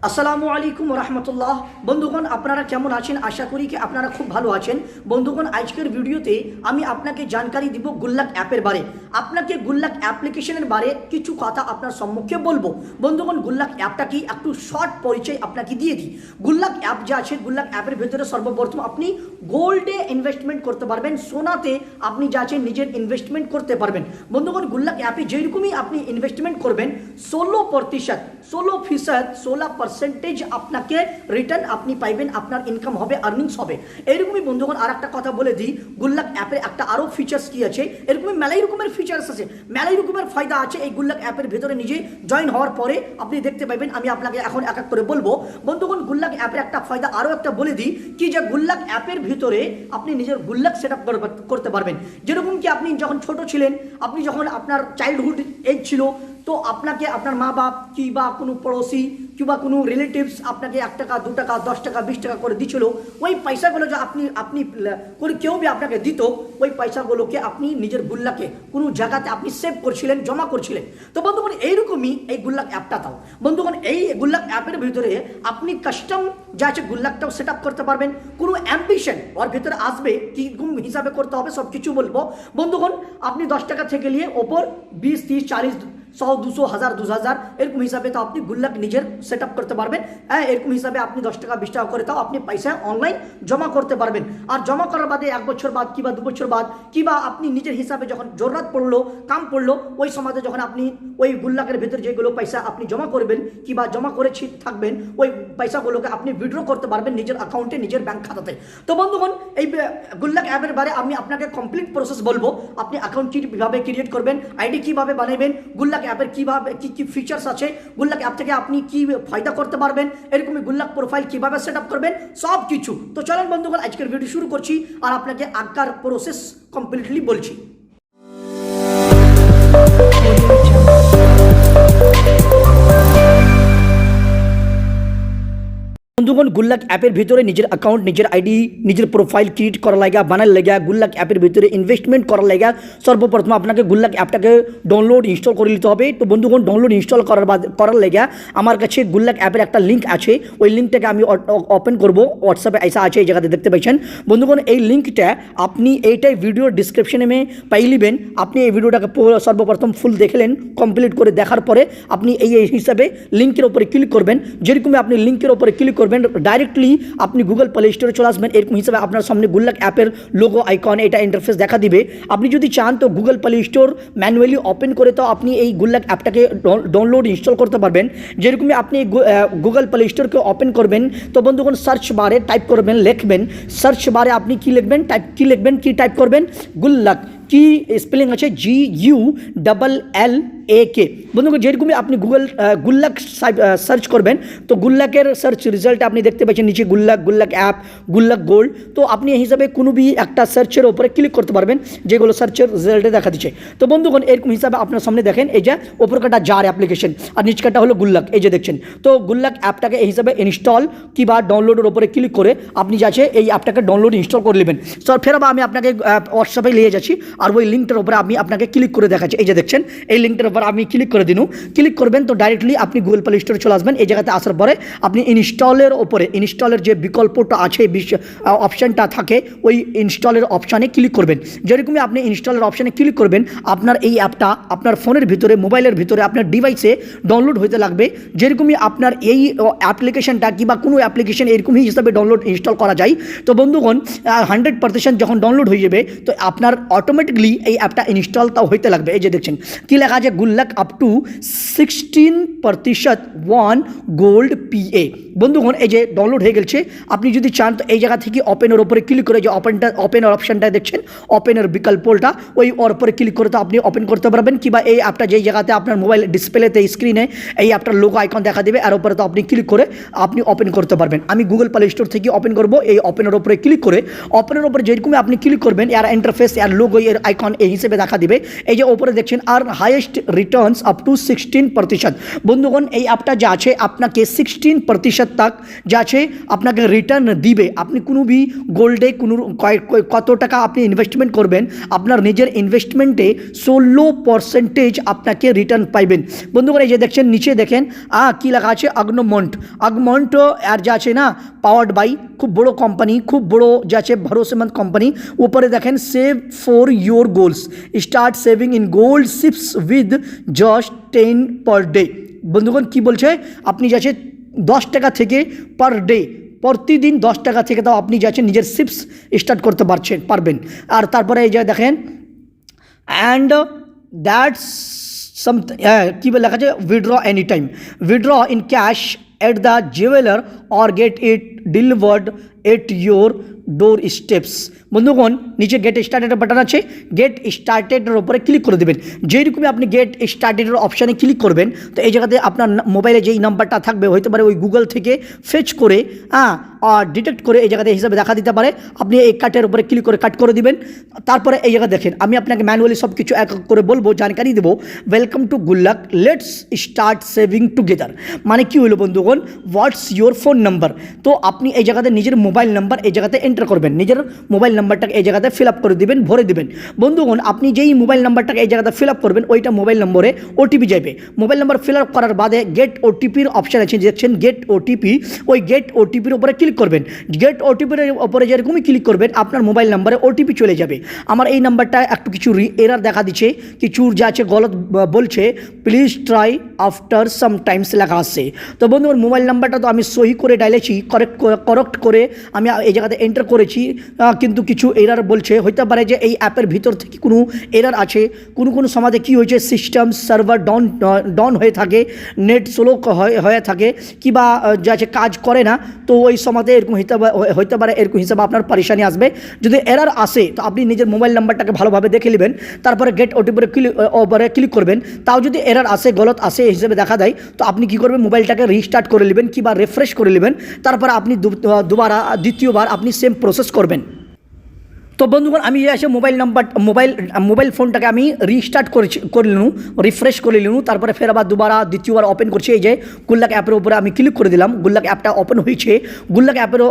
আসসালামু আলাইকুম রহমতুল্লাহ। বন্ধুগণ, আপনারা কেমন আছেন? আশা করি কি আপনারা খুব ভালো আছেন। বন্ধুগণ, আজকের ভিডিওতে আমি আপনাকে জানকারি দিব গুল্লাক অ্যাপের বারে। আপনাকে গুল্লাক অ্যাপ্লিকেশনের বারে কিছু কথা আপনার সম্মুখে বলবো। বন্ধুগণ, গুল্লাক অ্যাপটা কি একটু শর্ট পরিচয় আপনাকে দিয়ে দিই। গুল্লাক অ্যাপ যা আছে, গুল্লাক অ্যাপের ভেতরে সর্বপ্রথম আপনি গোল্ডে ইনভেস্টমেন্ট করতে পারবেন, সোনাতে আপনি যা আছে নিজের ইনভেস্টমেন্ট করতে পারবেন। বন্ধুগণ, গুল্লাক অ্যাপে যেরকমই আপনি ইনভেস্টমেন্ট করবেন 16% আপনাকে রিটার্ন আপনি পাইবেন, আপনার ইনকাম হবে, আর্নিংস হবে। এরকমই বন্ধুগণ, আর একটা কথা বলে দিই, গুল্লাক অ্যাপের একটা আরও ফিচার্স কি আছে, এরকমই মেলাই রকমের ফিচার্স আছে, মেলাই রকমের ফায়দা আছে এই গুল্লাক অ্যাপের ভেতরে নিজে জয়েন হওয়ার পরে আপনি দেখতে পাইবেন। আমি আপনাকে এখন এক এক করে বলবো। বন্ধুগণ, গুল্লাক অ্যাপের একটা ফায়দা আরও একটা বলে দিই কি, যে গুল্লাক অ্যাপের ভিতরে আপনি নিজের গুল্লাক সেট আপ করতে পারবেন। যেরকম কি আপনি যখন ছোট ছিলেন, আপনি যখন আপনার চাইল্ডহুড এজ ছিল, তো আপনাকে আপনার মা বাপ কিংবা কোনো পড়োশি কিংবা কোনো রিলেটিভস আপনাকে 1 টাকা 2 টাকা 10 টাকা 20 টাকা করে দিছিল। ওই পয়সাগুলো যে আপনি করে কেউ বি আপনাকে দিত, ওই পয়সাগুলোকে আপনি নিজের গুল্লাকে কোনো জায়গাতে আপনি সেভ করছিলেন, জমা করছিলেন। তো বন্ধুগণ, এইরকমই এই গুল্লাক অ্যাপটা তাও। বন্ধুগণ, এই গুল্লাক অ্যাপের ভিতরে আপনি কাস্টম যা আছে গুল্লাকটাও সেট আপ করতে পারবেন। কোনো অ্যাম্বিশন ওর ভিতরে আসবে, কীরকম হিসাবে করতে হবে সব কিছু বলবো। বন্ধুগণ, আপনি 10 টাকা থেকে নিয়ে ওপর 20, 30, 40, 100, 200, 1000, 2000 এরকম হিসাবে তো আপনি গুল্লাক নিজের সেট আপ করতে পারবেন। হ্যাঁ, এরকম হিসাবে আপনি 10 টাকা 20 টাকা করে তাও আপনি পয়সা অনলাইন জমা করতে পারবেন। আর জমা করার বাদে 1 বছর বাদ কিংবা 2 বছর বাদ কিংবা আপনি নিজের হিসাবে যখন জরুরত পড়লো, কাম পড়লো, ওই সময়তে যখন আপনি ওই গুল্লাকের ভিতরে যেগুলো পয়সা আপনি জমা করবেন কিংবা জমা করে থাকবেন, ওই পয়সাগুলোকে আপনি উইথড্র করতে পারবেন নিজের অ্যাকাউন্টে, নিজের ব্যাংক খাতাতে। তো বন্ধুগণ, এই গুল্লাক অ্যাপের বারে আমি আপনাকে কমপ্লিট প্রসেস বলবো। আপনি অ্যাকাউন্ট কীভাবে ক্রিয়েট করবেন, আইডি কীভাবে বানাবেন, গুল্লাক অ্যাপের কীভাবে কী ফিচার্স আছে, গুল্লাক অ্যাপ থেকে আপনি কী ফায়দা করতে পারবেন, এরকমই গুল্লাক প্রোফাইল কীভাবে সেট আপ করবেন, সব কিছু। তো চলেন বন্ধুগণ, আজকের ভিডিও শুরু করছি আর আপনাকে আগকার প্রসেস কমপ্লিটলি বলছি। বন্ধুগণ, গুল্লাক অ্যাপের ভিতরে নিজের অ্যাকাউন্ট, নিজের আইডি, নিজের প্রোফাইল ক্রিয়েট করার লাগা, বানার লাগা, গুল্লাক অ্যাপের ভিতরে ইনভেস্টমেন্ট করার লাগা সর্বপ্রথম আপনাকে গুল্লাক অ্যাপটাকে ডাউনলোড ইনস্টল করে নিতে হবে। তো বন্ধুগণ, ডাউনলোড ইনস্টল করার লাগা আমার কাছে গুল্লাক অ্যাপের একটা লিঙ্ক আছে। ওই লিঙ্কটাকে আমি ওপেন করবো। হোয়াটসঅ্যাপে ऐसा আছে, এই জায়গাতে দেখতে পাচ্ছেন। বন্ধুগণ, এই লিঙ্কটা আপনি এইটাই ভিডিওর ডিসক্রিপশনে পাই নেবেন। আপনি এই ভিডিওটাকে সর্বপ্রথম ফুল দেখলেন, কমপ্লিট করে দেখার পরে আপনি এই হিসাবে লিঙ্কের ওপরে ক্লিক করবেন। যেরকমই আপনি লিঙ্কের ওপরে ক্লিক করবেন, ডাইরেক্টলি আপনি গুগল প্লে স্টোরে চলে আসবেন। এরকম হিসাবে আপনার সামনে গুল্লাক অ্যাপের লোগো আইকন এটা ইন্টারফেস দেখা দিবে। আপনি যদি চান তো Google play store manually open করে তো আপনি এই গুল্লাক অ্যাপটাকে ডাউনলোড ইনস্টল করতে পারবেন। যেরকমই আপনি গুগল প্লে স্টোরকে ওপেন করবেন, তো বন্ধুগণ সার্চ বারে টাইপ করবেন, লিখবেন সার্চ বারে আপনি কি লিখবেন, টাইপ করবেন গুল্লাক। কি স্পেলিং আছে GULLAK। বন্ধুগণ, যেরকমই আপনি গুল্লাক সার্চ করবেন, তো গুল্লাকের সার্চ রেজাল্ট আপনি দেখতে পাচ্ছেন নিচে গুল্লাক অ্যাপ, গুল্লাক গোল্ড। তো আপনি এই হিসাবে কোনো বি একটা সার্চের ওপরে ক্লিক করতে পারবেন, যেগুলো সার্চের রেজাল্টে দেখা দিচ্ছে। তো বন্ধুগণ, এরকম হিসাবে আপনার সামনে দেখেন এই যে ওপর কাটা জার অ্যাপ্লিকেশন আর নিচ কাটা হলো গুল্লাক, এই যে দেখছেন। তো গুল্লাক অ্যাপটাকে এই হিসাবে ইনস্টল কিংবা ডাউনলোডের ওপরে ক্লিক করে আপনি যাচ্ছে এই অ্যাপটাকে ডাউনলোড ইনস্টল করে নেবেন। তো ফের আবার আমি আপনাকে হোয়াটসঅ্যাপে নিয়ে যাচ্ছি আর ওই লিঙ্কটার উপরে আমি আপনাকে ক্লিক করে দেখাচ্ছি। এই যে দেখছেন, এই লিঙ্কটার উপর আমি ক্লিক করে দিন। ক্লিক করবেন তো ডাইরেক্টলি আপনি গুগল প্লে স্টোরে চলে আসবেন। এই জায়গাতে আসার পরে আপনি ইনস্টলের যে বিকল্পটা আছে, অপশানটা থাকে, ওই ইনস্টলের অপশানে ক্লিক করবেন। যেরকমই আপনি ইনস্টলের অপশানে ক্লিক করবেন, আপনার এই অ্যাপটা আপনার ফোনের ভিতরে, মোবাইলের ভিতরে, আপনার ডিভাইসে ডাউনলোড হতে লাগবে। যেরকমই আপনার এই অ্যাপ্লিকেশনটা কিংবা কোনো অ্যাপ্লিকেশন এরকমই হিসাবে ডাউনলোড ইনস্টল করা যায়। তো বন্ধুগণ, 100% যখন ডাউনলোড হয়ে যাবে, তো আপনার অটোমেটিকলি এই অ্যাপটা ইনস্টল তাও হইতে লাগবে। এই যে দেখছেন কি লেখা আছে, গুল্লাক আপ টু 16% 1 গোল্ড PA। বন্ধুগণ, এই যে ডাউনলোড হয়ে গেছে। আপনি যদি চান তো এই জায়গা থেকে ওপেনের ওপরে ক্লিক করে যে ওপেনের অপশানটা দেখছেন, ওপেনের বিকল্পটা, ওই ওর উপরে ক্লিক করে তো আপনি ওপেন করতে পারবেন। কিংবা এই অ্যাপটা যেই জায়গাতে আপনার মোবাইল ডিসপ্লেতে স্ক্রিনে এই অ্যাপটার লোগো আইকন দেখা দেবে, আর উপরে তো আপনি ক্লিক করে আপনি ওপেন করতে পারবেন। আমি গুগল প্লে স্টোর থেকে ওপেন করব। এই ওপেনের ওপরে ক্লিক করে ওপেনের ওপরে যেরকমই আপনি ক্লিক করবেন, এর ইন্টারফেস, এর লোগো, এর আইকন এই হিসেবে দেখা দিবে। এই যে ওপরে দেখছেন আর হাইয়েস্ট রিটার্নস আপ টু 16%। বন্ধুগণ এই অ্যাপটা যা আছে আপনাকে 16% तक যা আছে আপনাকে রিটার্ন দিবে। আপনি কোনো ভি গোল্ডে কোনো কত টাকা আপনি ইনভেস্টমেন্ট করবেন, আপনার নিজের ইনভেস্টমেন্টে 16% আপনাকে রিটার্ন পাইবেন। বন্ধুগণ এই যে দেখছেন নিচে দেখেন কি লেখা আছে আগমন্ট আর যা আছে না পাওয়ার্ড বাই খুব বড় কোম্পানি, খুব বড় যা আছে ভরসেমন্দ কোম্পানি। উপরে দেখেন save for your goals, start saving in gold ships with just 10 per day. বন্ধুগণ কি বলছে আপনি যাচ্ছে 10 টাকা থেকে পার ডে, প্রতিদিন 10 টাকা থেকে তাও আপনি যাচ্ছেন নিজের শিপস স্টার্ট করতে পারবেন। আর তারপরে এই যে দেখেন অ্যান্ড দ্যাটস সাম কি বলে লেখা আছে withdraw any time, withdraw in cash at the jeweller or get it delivered at your door steps. বন্ধুগণ নিচে গেট স্টার্টেডের বাটন আছে, গেট স্টার্টেডের উপরে ক্লিক করে দেবেন। যেরকমই আপনি গেট স্টার্টেডের অপশানে ক্লিক করবেন তো এই জায়গাতে আপনার মোবাইলে যেই নাম্বারটা থাকবে হতে পারে ওই গুগল থেকে ফেচ করে ডিটেক্ট করে এই জায়গাতে হিসাবে দেখা দিতে পারে। আপনি এই কাটের উপরে ক্লিক করে কাট করে দিবেন। তারপরে এই জায়গা দেখেন আমি আপনাকে ম্যানুয়ালি সব কিছু এক এক করে বলবো, জানকারি দেবো। Welcome to Gullak, let's start saving together. মানে কি হলো বন্ধুগণ, হোয়াটস ইয়োর ফোন নাম্বার। তো আপনি এই জায়গাতে নিজের মোবাইল নাম্বার এই জায়গাতে এন্টার করবেন, নিজের মোবাইল নাম্বারটাকে এই জায়গাতে ফিল আপ করে দিবেন, ভরে দিবেন। বন্ধুগণ আপনি যেই মোবাইল নাম্বারটাকে এই জায়গাতে ফিল আপ করবেন ওইটা মোবাইল নম্বরে ওটিপি যাবে। মোবাইল নাম্বার ফিল আপ করার বাদে গেট ওটিপির অপশান আছে, দেখছেন গেট ওটিপি, ওই গেট ওটিপির উপরে ক্লিক করবেন। গেট ওটিপির উপরে যেরকমই ক্লিক করবেন আপনার মোবাইল নাম্বারে ওটিপি চলে যাবে। আমার এই নাম্বারটা একটু কিছু এরার দেখা দিচ্ছে, কিছু যা আছে গলত বলছে, please try after some Times লেখা আসছে। তো বন্ধুগণ মোবাইল নাম্বারটা তো আমি সহি করে ডাইলেছি, কারেক্ট করে আমি এই জায়গাতে এন্টার করেছি, কিন্তু কিছু এরার বলছে। হইতে পারে যে এই অ্যাপের ভিতর থেকে কোনো এরার আছে, কোনো সমাজে কি হয়েছে সিস্টেম সার্ভার ডাউন হয়ে থাকে, নেট স্লো হয়ে থাকে, কিবা যা আছে কাজ করে না। তো ওই সমাজে এরকম হইতে পারে এরকম হিসাবে আপনার পরেশানি আসবে। যদি এরার আসে তো আপনি নিজের মোবাইল নাম্বারটাকে ভালোভাবে দেখে নেবেন, তারপরে গেট ওটিপির ক্লিক করবেন। তাও যদি এরার আসে গলত আসে এই হিসেবে দেখা দেয় তো আপনি কী করবেন, মোবাইলটাকে রিস্টার্ট করে নেবেন কিংবা রিফ্রেশ করে নেবেন। তারপরে আপনি দ্বিতীয়বার আপনি সেম প্রসেস করবেন। তো বন্ধুগণ আমি যে আছে মোবাইল ফোনটাকে আমি রিস্টার্ট করে নিলাম, রিফ্রেশ করে নিলাম। তারপরে ফের আবার দ্বিতীয়বার ওপেন করছি। এই যে গুল্লাক অ্যাপের উপরে আমি ক্লিক করে দিলাম, গুল্লাক অ্যাপটা ওপেন হয়েছে। গুল্লাক অ্যাপের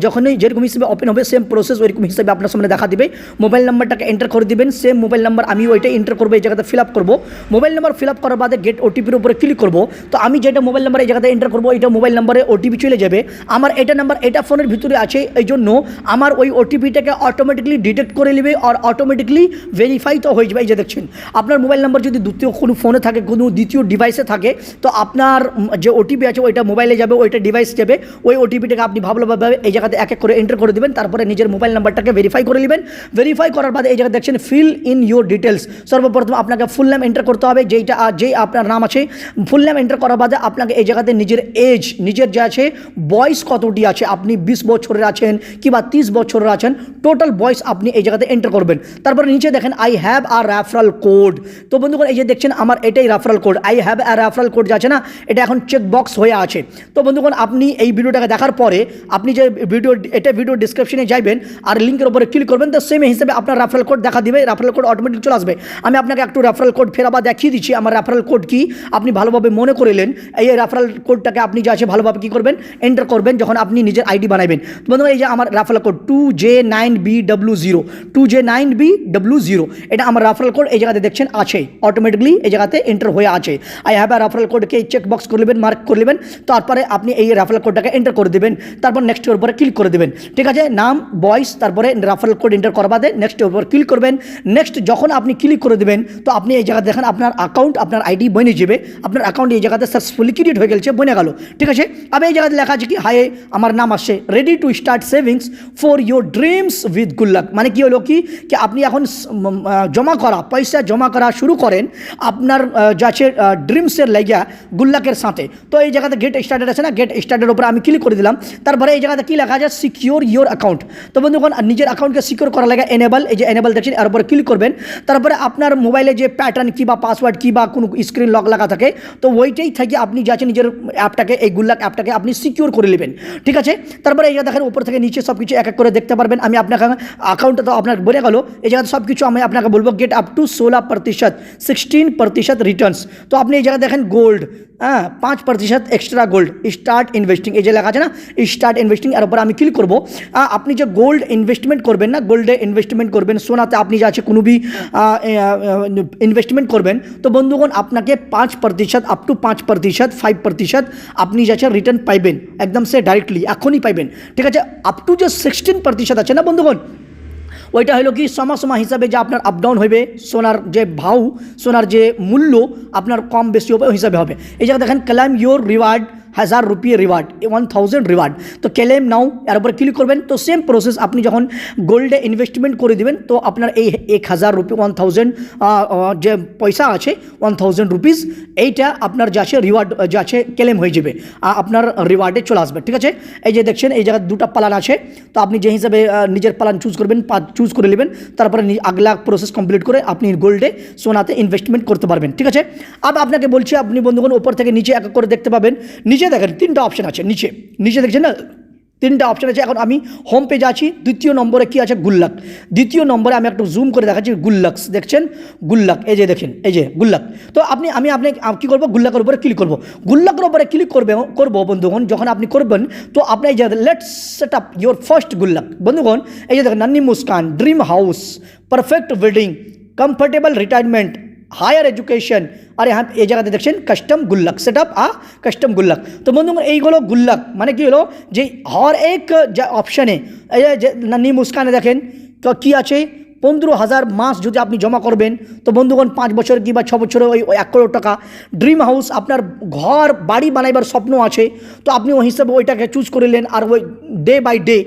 যখনই যেরকম হিসেবে ওপেন হবে সেম প্রসেস ওইরকম হিসেবে আপনার সামনে দেখা দিবে। মোবাইল নাম্বারটাকে এন্টার করে দিবেন, সেম মোবাইল নাম্বার আমি ওইটাই এন্টার করবো, এই জায়গাতে ফিল আপ করবো। মোবাইল নাম্বার ফিল আপ করার বাদে গেট ওটিপির উপরে ক্লিক করবো। তো আমি যেটা মোবাইল নাম্বার এই জায়গাতে এন্টার করবো এইটা মোবাইল নাম্বারে ওটিপি চলে যাবে। আমার এটা নাম্বার এটা ফোনের ভিতরে আছে, এই জন্য আমার ওই ওটিপিটাকে অটোমেটিকলি ডিটেক্ট করে নেবে আর অটোমেটিকলি ভেরিফাই তো হয়ে যাবে। এই যে দেখছেন আপনার মোবাইল নাম্বার যদি দ্বিতীয় কোনো ফোনে থাকে, কোনো দ্বিতীয় ডিভাইসে থাকে, তো আপনার যে ওটিপি আছে ওইটা মোবাইলে যাবে, ওইটা ডিভাইস যাবে। ওই ওটিপিটাকে আপনি ভালোভাবে এই জায়গাতে এক এক করে এন্টার করে দেবেন। তারপরে নিজের মোবাইল নাম্বারটাকে ভেরিফাই করে নেবেন। ভেরিফাই করার বাদে এই জায়গায় দেখছেন ফিল ইন ইউর ডিটেলস। সর্বপ্রথম আপনাকে ফুল নেম এন্টার করতে হবে, যেই আপনার নাম আছে। ফুল নেম এন্টার করার বাদে আপনাকে এই জায়গাতে নিজের এজ, নিজের যে আছে বয়স কতটি আছে, আপনি 20 বছরের আছেন কিংবা 30 বছরের আছেন, টোটাল বয়স আপনি এই জায়গাতে এন্টার করবেন। তারপরে নিচে দেখেন I have a referral code. তো বন্ধুগণ এই যে দেখছেন আমার এটাই referral code, I have a referral code যে আছে না এটা এখন চেক বক্স হয়ে আছে। তো বন্ধুগণ আপনি এই ভিডিওটাকে দেখার পরে আপনি যে ভিডিও ডিসক্রিপশনে যাবেন আর লিঙ্কের উপরে ক্লিক করবেন, তো সেম হিসেবে আপনার রেফারেল কোড দেখা দিবে, রেফারেল কোড অটোমেটিক চলে আসবে। আমি আপনাকে একটু রেফারেল কোড ফের আবার দেখিয়ে দিচ্ছি। আমার রেফারেল কোড কি আপনি ভালোভাবে মনে করিলেন, এই রেফারেল কোডটাকে আপনি যে আছে ভালোভাবে কী করবেন এন্টার করবেন যখন আপনি নিজের আইডি বানাবেন। তো বন্ধুগণ এই যে আমার রেফারেল কোড 2J9BW0 2J9BW0 এটা আমার রেফারেল কোড এই জায়গাতে দেখছেন আছে, অটোমেটিকলি এই জায়গাতে এন্টার হয়ে আছে। আই হ্যাভ আ রেফারেল কোডকে চেক বক্স করে নেবেন, মার্ক করে নেবেন। তারপরে আপনি এই রেফারেল কোডটাকে এন্টার করে দেবেন, তারপর নেক্সটের উপরে ক্লিক করে দেবেন। ঠিক আছে, নাম বয়স তারপরে রেফারেল কোড এন্টার করা বাদে নেক্সটের উপর ক্লিক করবেন। নেক্সট যখন আপনি ক্লিক করে দেবেন তো আপনি এই জায়গায় দেখেন আপনার অ্যাকাউন্ট, আপনার আইডি বনে যাবে। আপনার অ্যাকাউন্ট এই জায়গাতে সাকসেসফুলি ক্রিয়েট হয়ে গেছে, বনে গেল। ঠিক আছে, আমি এই জায়গাতে লেখা আছে কি হাই আমার নাম আসছে, ready to start savings for your dreams with Gullak. মানে কি হলো কি আপনি এখন পয়সা জমা করা শুরু করেন আপনার যাচ্ছে ড্রিমসের লাগিয়া গুল্লাকের সাথে। তো এই জায়গাতে গেট স্টার্টেড আছে না, গেট স্টার্টের উপরে আমি ক্লিক করে দিলাম। তারপরে এই জায়গাতে কি লেখা আছে সিকিউর ইয়োর অ্যাকাউন্ট। তো বন্ধুগণ নিজের অ্যাকাউন্টকে সিকিউর করা লাগে এনেবল, এই যে এনেবল দেখছেন এর উপরে ক্লিক করবেন। তারপরে আপনার মোবাইলে যে প্যাটার্ন কি বা পাসওয়ার্ড কি বা কোনো স্ক্রিন লক লাগা থাকে তো ওইটাই থেকে আপনি যাচ্ছেন নিজের অ্যাপটাকে, এই গুল্লাক অ্যাপটাকে আপনি সিকিউর করে নেবেন। ঠিক আছে, তারপরে এই দেখেন উপর থেকে নিচে সব কিছু এক এক করে দেখতে পারবেন। আমি আপনাকে अकाउंट तो আপনার বলে গেল এই জায়গায় সব কিছু আমি আপনাকে বলবো গেট আপ টু 16% 16% রিটার্নস। তো আপনি এই জায়গায় দেখেন গোল্ড, হ্যাঁ 5% এক্সট্রা গোল্ড, স্টার্ট ইনভেস্টিং এই যে লেখা আছে না স্টার্ট ইনভেস্টিং, এর উপর আমি ক্লিক করবো। আপনি যে গোল্ড ইনভেস্টমেন্ট করবেন না, গোল্ডে ইনভেস্টমেন্ট করবেন, সোনাতে আপনি যে আছে কোনো भी ইনভেস্টমেন্ট করবেন, তো বন্ধুগণ আপনাকে 5% আপ টু 5% 5% আপনি যে আছে রিটার্ন পাইবেন একদম সে ডাইরেক্টলি এখনই পাইবেন, ঠিক আছে। আপ টু যে 16% আছে না বন্ধুগণ, ওইটা হলো কি সময় হিসাবে যে আপনার আপ ডাউন হবে, সোনার যে ভাও, সোনার যে মূল্য আপনার কম বেশি হবে ওই হিসাবে হবে। এই জায়গায় দেখেন ক্লেম ইয়োর রিওয়ার্ড 1000 রুপিয়ে রিওয়ার্ড 1000 রিওয়ার্ড, তো ক্লেম নাও এর উপরে ক্লিক করবেন। তো সেম প্রসেস আপনি যখন গোল্ডে ইনভেস্টমেন্ট করে দিবেন তো আপনার এই 1000 রুপি 1000 যে পয়সা আছে 1000 রুপিস এইটা আপনার যা আছে রিওয়ার্ড যা আছে ক্লেম হয়ে যাবে, আপনার রিওয়ার্ডে চলে আসবে, ঠিক আছে। এই যে দেখছেন এই জায়গায় দুটা প্ল্যান আছে, তো আপনি যে হিসাবে নিজের প্ল্যান চুজ করবেন চুজ করে নেবেন, তারপরে আগলা প্রসেস কমপ্লিট করে আপনি গোল্ডে সোনাতে ইনভেস্টমেন্ট করতে পারবেন, ঠিক আছে। আব আপনাকে বলছি আপনি বন্ধুগণ উপর থেকে নিচে এক এক করে দেখতে পাবেন, নিচে দেখেন তিনটা অপশন আছে, নিচে নিচে দেখছেন না তিনটা অপশন আছে। এখন আমি হোম পেজে আছি, দ্বিতীয় নম্বরে কি আছে গুল্লাক, দ্বিতীয় নম্বরে আমি একটু জুম করে দেখাচ্ছি গুল্লাক, দেখছেন গুল্লাক এই যে দেখেন এই যে গুল্লাক। তো আমি আপনাকে কী করবো গুল্লাকের উপরে ক্লিক করবো, গুল্লাকের উপরে ক্লিক করবো বন্ধুগণ। যখন আপনি করবেন তো আপনি এই যে let's set up your first Gullak বন্ধুগণ, এই যে দেখেন নান্নি মুস্কান, dream house, perfect wedding, comfortable retirement, higher education, আর यहाँ এই জায়গাতে দেখছেন custom Gullak, set up custom Gullak. তো বন্ধুগণ এইগুলো গুল্লাক মানে কি হলো যে হর এক যে অপশানে এই যে নান্নি মুস্কানে দেখেন তো কী আছে 15,000 মাস যদি আপনি জমা করবেন তো বন্ধুগণ 5 বছর কি বা 6 বছরে ওই 1 কোটি টাকা। ড্রিম হাউস আপনার ঘর বাড়ি বানাইবার স্বপ্ন আছে, তো আপনি ওই হিসাবে ওইটাকে চুজ করে নেন, আর ওই ডে বাই ডে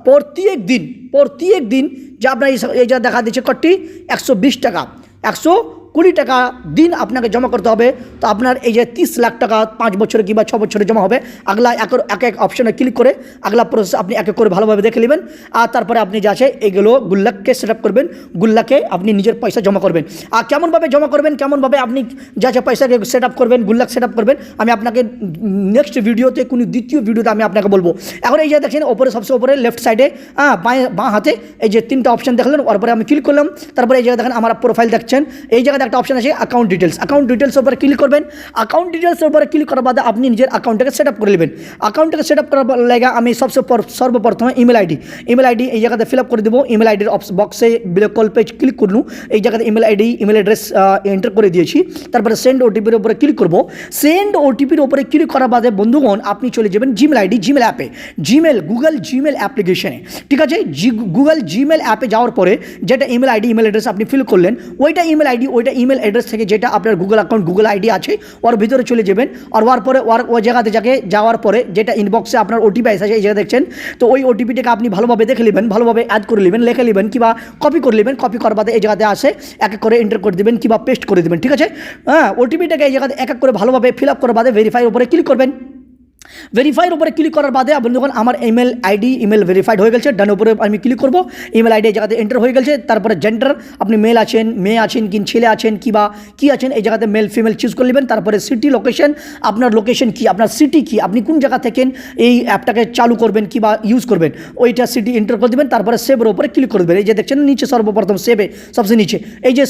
প্রত্যেক দিন যে আপনার এই যা দেখা দিচ্ছে কটি 120 টাকা 120 টাকা দিন আপনাকে জমা করতে হবে। তো আপনার এই যে 30 লাখ টাকা 5 বছরে কিংবা 6 বছরে জমা হবে। আগলা এক অপশনে ক্লিক করে আগলা প্রসেস আপনি এক এক করে ভালোভাবে দেখে নেবেন, আর তারপরে আপনি যা আছে এগুলো গুল্লাককে সেট আপ করবেন, গুল্লাকে আপনি নিজের পয়সা জমা করবেন। আর কেমনভাবে জমা করবেন, কেমনভাবে আপনি যা আছে পয়সাকে সেট আপ করবেন, গুল্লাক সেট আপ করবেন, আমি আপনাকে নেক্সট ভিডিওতে কোনো দ্বিতীয় ভিডিওতে আমি আপনাকে বলবো। এখন এই যে দেখেন ওপরে সবচেয়ে ওপরে লেফট সাইডে বাঁ হাতে এই যে তিনটা অপশন দেখলেন, ওরপরে আমি ক্লিক করলাম, তারপরে এই জায়গায় দেখেন আমার প্রোফাইল দেখছেন, এই জায়গায় একটা অপশন আছে অ্যাকাউন্ট ডিটেলস উপরে ক্লিক করবেন। অ্যাকাউন্ট ডিটেলসের উপরে ক্লিক করার বাদে আপনি নিজের অ্যাকাউন্টটাকে সেট আপ করে নেবেন। অ্যাকাউন্টটাকে সেট আপ করার লাগে আমি সর্বপ্রথমে ইমেল আইডি এই জায়গাতে ফিল আপ করে দেবো। ইমেল আইডির বক্সে বিকল্প পেজ ক্লিক করলুন, এই জায়গাতে ইমেল অ্যাড্রেস এন্টার করে দিয়েছি, তারপরে সেন্ড ওটিপির উপরে ক্লিক করবো। সেন্ড ওটিপির উপরে ক্লিক করার বাদে বন্ধুগণ আপনি চলে যাবেন জিমেল অ্যাপে, গুগল জিমেল অ্যাপ্লিকেশনে, ঠিক আছে। গুগল জিমেল অ্যাপে যাওয়ার পরে যেটা ইমেল অ্যাড্রেস আপনি ফিল করলেন ওইটা ইমেল অ্যাড্রেস থেকে যেটা আপনার গুগল আইডি আছে ওর ভিতরে চলে যাবেন, আর ওর পরে ওই জায়গাতে যাওয়ার পরে যেটা ইনবক্সে আপনার ওটিপি আসে এই জায়গা দেখছেন, তো ওই ওটিপিটাকে আপনি ভালোভাবে দেখে নেবেন, ভালোভাবে অ্যাড করে নেবেন, লিখে নেবেন কিংবা কপি করে নেবেন। কপি করার বাদে এই জায়গাতে আসে এক এক করে এন্টার করে দেবেন কিংবা পেস্ট করে দেবেন, ঠিক আছে। হ্যাঁ ওটিপিটাকে এই জায়গাতে এক এক করে ভালোভাবে ফিল আপ করার বাদে ভেরিফাইয়ের উপরে ক্লিক করবেন। ভেরিফাইয়ের উপরে ক্লিক করার বাদে বন্ধুগণ আমার ইমেল ভেরিফাইড হয়ে গেছে, ডান উপরে আমি ক্লিক করবো, ইমেল আইডি এই জায়গাতে এন্টার হয়ে গেছে। তারপরে জেন্ডার আপনি মেয়ে আছেন কি ছেলে আছেন কিংবা কি আছেন এই জায়গাতে মেল ফিমেল চুজ করে নেবেন। তারপরে সিটি লোকেশন, আপনার লোকেশন কি, আপনার সিটি কি, আপনি কোন জায়গা থেকে এই অ্যাপটাকে চালু করবেন কিংবা ইউজ করবেন ওইটা সিটি এন্টার করে দেবেন। তারপরে সেভের উপরে ক্লিক করে দেবেন, এই যে দেখছেন নিচে সর্বপ্রথম সবচেয়ে নিচে এই যে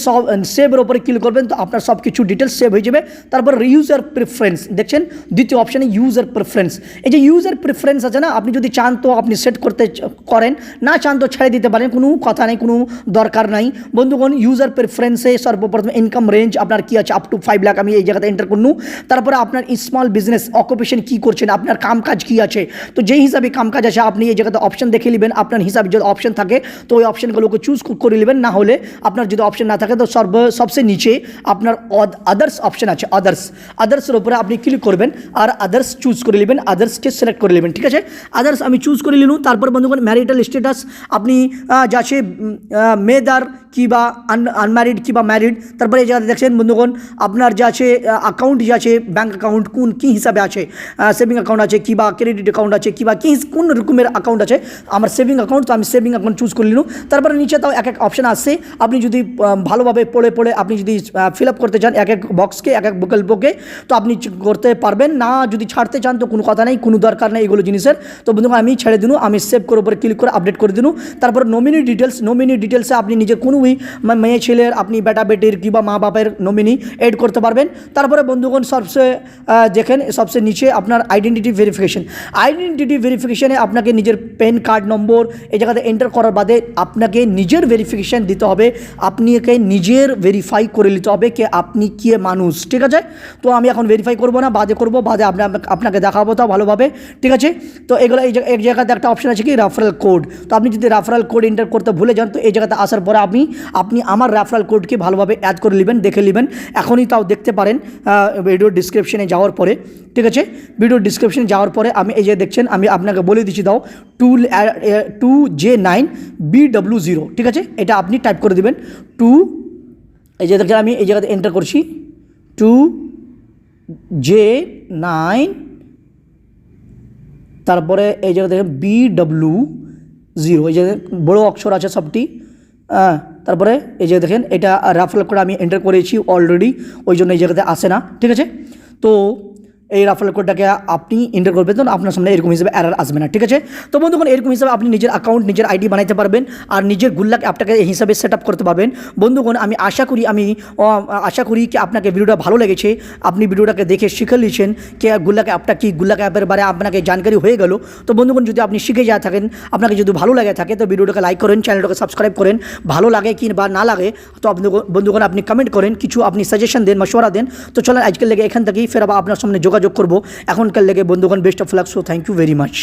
সেভের উপরে ক্লিক করবেন, তো আপনার সব কিছু ডিটেলস সেভ হয়ে যাবে। তারপর ইউজার প্রিফারেন্স দেখছেন দ্বিতীয় অপশানে ইউজার প্রিফারেন্স, এই যে ইউজার প্রিফারেন্স আছে না, আপনি যদি চান তো আপনি সেট করেন, না চান তো ছেড়ে দিতে পারেন, কোনো কথা নেই, কোনো দরকার নাই বন্ধুগণ। ইউজার প্রিফারেন্সে সর্বপ্রথম ইনকাম রেঞ্জ আপনার কি আছে আপ টু 5 লাখ আমি এই জায়গাতে এন্টার করলু। তারপরে আপনার স্মল বিজনেস অকুপেশন কী করছেন, আপনার কামকাজ কী আছে, তো যেই হিসাবে কামকাজ আছে আপনি এই জায়গাতে অপশন দেখে নেবেন। আপনার হিসাবে যদি অপশন থাকে তো ওই অপশনগুলোকে চুজ করে নেবেন, না হলে আপনার যদি অপশন না থাকে তো সবচেয়ে নিচে আপনার আদার্স অপশন আছে, আদার্সের উপরে আপনি ক্লিক করবেন আর আদার্স চুজ করে নেবেন, আদার্সকে সিলেক্ট করে নেবেন, ঠিক আছে। আদার্স আমি চুজ করে নিলাম। তারপর বন্ধুগণ ম্যারিটাল স্ট্যাটাস আপনি যাচ্ছে মেয়েদার কিংবা আনম্যারিড কিংবা ম্যারিড, তারপরে এই জায়গাতে দেখছেন বন্ধুগণ আপনার যা আছে অ্যাকাউন্ট যে আছে ব্যাঙ্ক অ্যাকাউন্ট কী হিসাবে আছে, সেভিং অ্যাকাউন্ট আছে কিংবা ক্রেডিট অ্যাকাউন্ট আছে কিংবা কোন রকমের অ্যাকাউন্ট আছে। আমার সেভিং অ্যাকাউন্ট, তো আমি সেভিং অ্যাকাউন্ট চুজ করে নিলাম। তারপরে নিচে তাও এক অপশান আসছে, আপনি যদি ভালোভাবে পড়ে আপনি যদি ফিল আপ করতে চান এক বক্সকে এক বিকল্পকে তো আপনি করতে পারবেন, না যদি ছাড়তে চান তো কোনো কথা নেই, কোনো দরকার নেই এগুলো জিনিসের। তো বন্ধুগণ আমি ছেড়ে দিনু, আমি সেভ করে উপরে ক্লিক করে আপডেট করে দিনু। তারপর নমিনি ডিটেলসে আপনি নিজের কোনো মেয়ে ছেলের, আপনি বেটা বেটির কিংবা মা বাপের নমিনি এড করতে পারবেন। তারপরে বন্ধুগণ দেখেন সবচেয়ে নিচে আপনার আইডেন্টিটি ভেরিফিকেশনে আপনাকে নিজের প্যান কার্ড নম্বর এই জায়গাতে এন্টার করার বাদে আপনাকে নিজের ভেরিফিকেশান দিতে হবে, আপনাকে নিজের ভেরিফাই করে নিতে হবে যে আপনি কে মানুষ, ঠিক আছে। তো আমি এখন ভেরিফাই করবো না, বাদে করবো, বাদে আপনাকে দেখাবো তাও ভালোভাবে, ঠিক আছে। তো এগুলো এই জায়গাতে একটা অপশন আছে কি রেফারেল কোড। তো আপনি যদি রেফারেল কোড এন্টার করতে ভুলে যান তো এই জায়গাতে আসার পরে আপনি আমার রেফারেল কোডকে ভালোভাবে অ্যাড করে নেবেন, দেখে নেবেন, এখনই তাও দেখতে পারেন ভিডিও ডিসক্রিপশনে যাওয়ার পরে, ঠিক আছে। ভিডিও ডিসক্রিপশনে যাওয়ার পরে আমি এই যে দেখছেন আমি আপনাকে বলে দিচ্ছি দাও 2J9BW0, ঠিক আছে। এটা আপনি টাইপ করে দেবেন 2, এই যে দেখছেন আমি এই জায়গাতে এন্টার করছি 2J9, তারপরে এই জায়গাতে দেখেন BW0, এই যে বড়ো অক্ষর আছে সবটি, তারপরে এই যে দেখেন এটা রেফারেল কোড আমি এন্টার করেছি অলরেডি, ওই জন্য এই জায়গাতে আসে না, ঠিক আছে। তো এই রেফারেল কোডটাকে আপনি এন্টার করবেন তো আপনার সামনে এরকম হিসেবে এরর আসবে না, ঠিক আছে। তো বন্ধুগণ এরকম হিসাবে আপনি নিজের অ্যাকাউন্ট, নিজের আইডি বানাইতে পারবেন আর নিজের গুল্লাক অ্যাপটাকে এই হিসাবে সেট আপ করতে পারবেন। বন্ধুগণ আমি আশা করি কি আপনাকে ভিডিওটা ভালো লেগেছে, আপনি ভিডিওটাকে দেখে শিখে নিয়েছেন যে গুল্লাক অ্যাপটা কি, গুল্লাক অ্যাপের বারে আপনাকে জানকারি হয়ে গেল। তো বন্ধুগণ যদি আপনি শিখে যা থাকেন, আপনাকে যদি ভালো লাগে থাকে তো ভিডিওটাকে লাইক করেন, চ্যানেলটাকে সাবস্ক্রাইব করেন, ভালো লাগে কি বা না লাগে তো বন্ধুগণ আপনি কমেন্ট করেন, কিছু আপনি সাজেশন দেন, মশওয়ারা দেন। তো চলেন আজকের লেগে এখান থেকেই ফের আবার আপনার সামনে যোগাযোগ করবো। এখনকার লেগে বন্ধুগণ best of luck, so thank you very much.